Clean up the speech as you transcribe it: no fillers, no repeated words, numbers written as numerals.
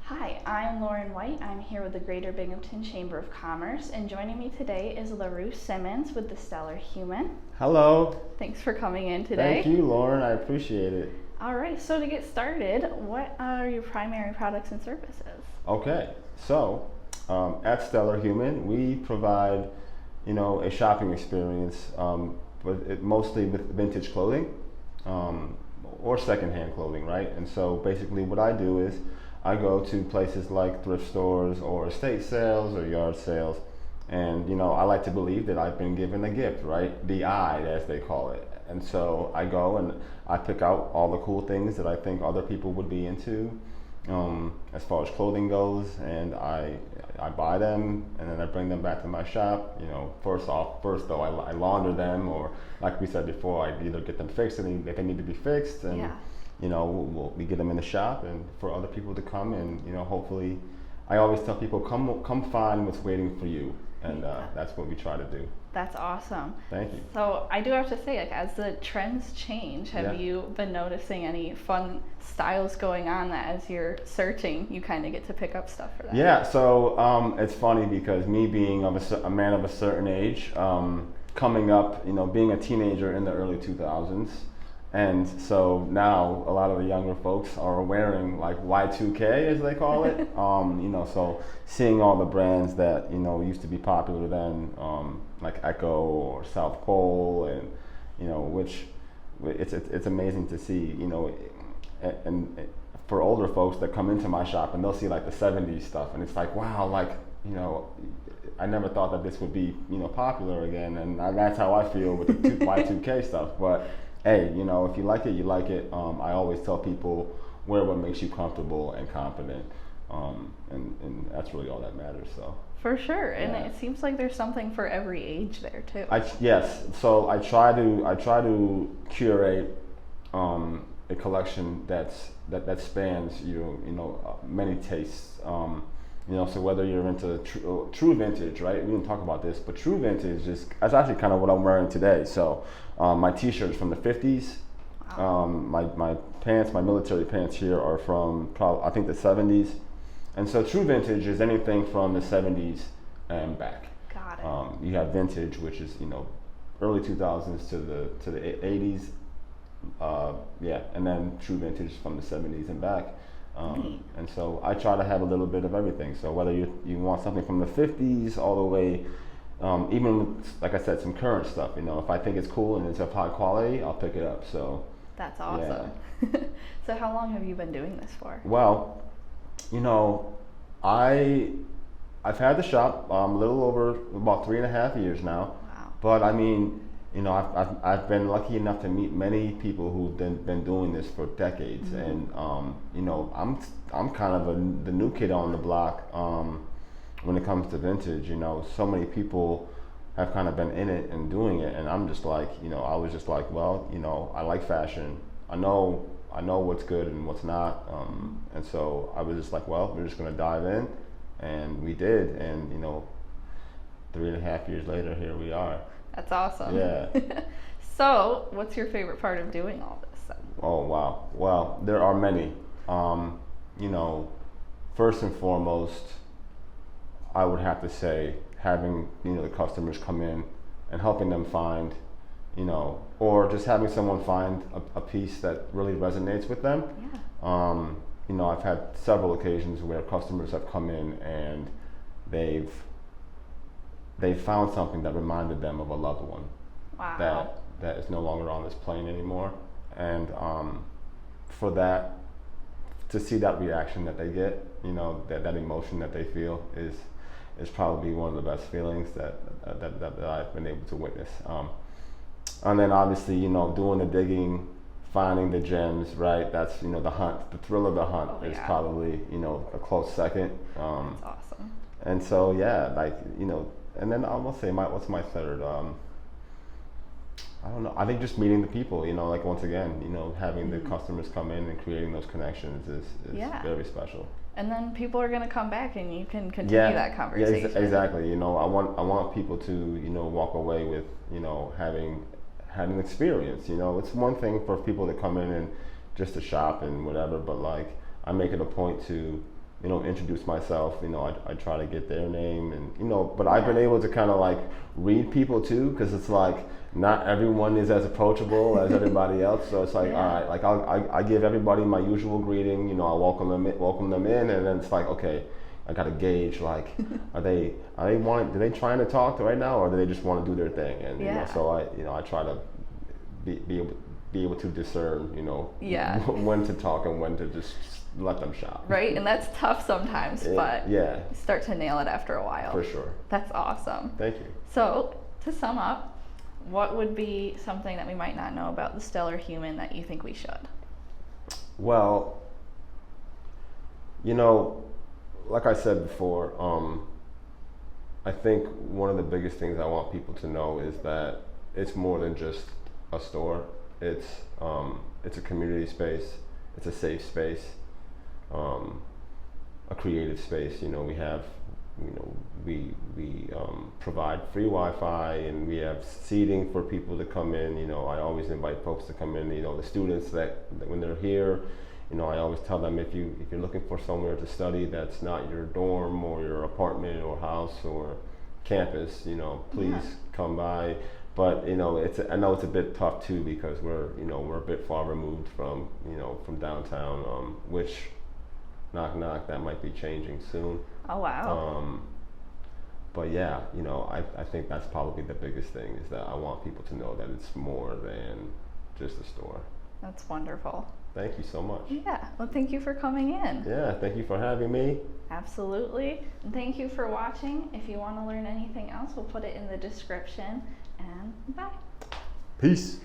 Hi, I'm Lauren White. I'm here with the Greater Binghamton Chamber of Commerce, and joining me today is LaRue Simmons with the Stellar Human. Hello. Thanks for coming in today. Thank you, Lauren. I appreciate it. All right, so to get started, what are your primary products and services? Okay, so at Stellar Human, we provide, a shopping experience, mostly with vintage clothing or secondhand clothing, right? And so basically, what I do is I go to places like thrift stores or estate sales or yard sales, and I like to believe that I've been given a gift, right? The eye, as they call it. And so I go and I pick out all the cool things that I think other people would be into, as far as clothing goes, and I buy them and then I bring them back to my shop. First though, I launder them, or like we said before, I either get them fixed if they need to be fixed, and Yeah. we get them in the shop and for other people to come and hopefully, I always tell people, come find what's waiting for you, and that's what we try to do. That's awesome. Thank you. So I do have to say, as the trends change, have Yeah. you been noticing any fun styles going on that as you're searching, you kind of get to pick up stuff for that? Yeah, so it's funny because me being a man of a certain age, coming up, being a teenager in the early 2000s, and so now a lot of the younger folks are wearing like Y2K, as they call it. So seeing all the brands that used to be popular then, like Echo or South Pole, and which it's amazing to see, and for older folks that come into my shop and they'll see like the 70s stuff, and it's like, wow, like I never thought that this would be popular again, and that's how I feel with the Y2K stuff. But hey, if you like it, you like it. I always tell people, wear what makes you comfortable and confident, and that's really all that matters. So. For sure, and Yeah. it seems like there's something for every age there too. Yes, so I try to curate a collection that spans many tastes. So whether you're into true vintage, right? We didn't talk about this, but true vintage that's actually kind of what I'm wearing today. So my T-shirts from the 50s. Wow. My pants, my military pants here are from I think the 70s. And so true vintage is anything from the 70s and back. Got it. You have vintage, which is early 2000s to the 80s. And then true vintage from the 70s and back. And so I try to have a little bit of everything. So whether you want something from the 50s all the way, even with, like I said, some current stuff. If I think it's cool and it's of high quality, I'll pick it up. So. That's awesome. So how long have you been doing this for? Well, I've had the shop a little over about 3.5 years now. Wow. But I mean, I've been lucky enough to meet many people who've been doing this for decades, and I'm kind of the new kid on the block when it comes to vintage. So many people have kind of been in it and doing it, and I'm just like, I was just like, well, I like fashion. I know what's good and what's not, and so I was just like, well, we're just gonna dive in, and we did, and 3.5 years later, here we are. That's awesome. Yeah. So, what's your favorite part of doing all this then? Oh wow. Well, there are many. First and foremost, I would have to say having the customers come in and helping them find, or just having someone find a piece that really resonates with them. Yeah. I've had several occasions where customers have come in and they've found something that reminded them of a loved one. Wow. that is no longer on this plane anymore, and for that, to see that reaction that they get, that emotion that they feel is probably one of the best feelings that I've been able to witness. And then obviously, doing the digging, finding the gems, right? That's the hunt, the thrill of the hunt is probably a close second. That's awesome. And so yeah, like and then I'll say what's my third? I don't know. I think just meeting the people, like once again, having the customers come in and creating those connections is very special. And then people are going to come back and you can continue that conversation. Yeah, exactly. I want people to, walk away with, having had an experience. It's one thing for people to come in and just to shop and whatever, but like I make it a point to introduce myself. I try to get their name, and but I've been able to kind of like read people too, because it's like not everyone is as approachable as everybody else. So it's like, all right, like I give everybody my usual greeting. I welcome them in, and then it's like, okay, I gotta gauge, like, do they trying to talk right now, or do they just want to do their thing? And so I try to be able to discern, when to talk and when to just let them shop. Right, and that's tough sometimes, but you start to nail it after a while. For sure. That's awesome. Thank you. So to sum up, what would be something that we might not know about the Stellar Human that you think we should? Well, like I said before, I think one of the biggest things I want people to know is that it's more than just a store. It's a community space. It's a safe space, a creative space. We have, we provide free Wi-Fi, and we have seating for people to come in. I always invite folks to come in. The students that when they're here, I always tell them, if you're looking for somewhere to study that's not your dorm or your apartment or house or campus, please come by. But I know it's a bit tough too, because we're a bit far removed from downtown, which knock knock, that might be changing soon. Oh wow. But yeah, I think that's probably the biggest thing, is that I want people to know that it's more than just a store. That's wonderful. Thank you so much. Yeah, well, thank you for coming in. Yeah, thank you for having me. Absolutely. And thank you for watching. If you want to learn anything else, we'll put it in the description. And bye. Peace.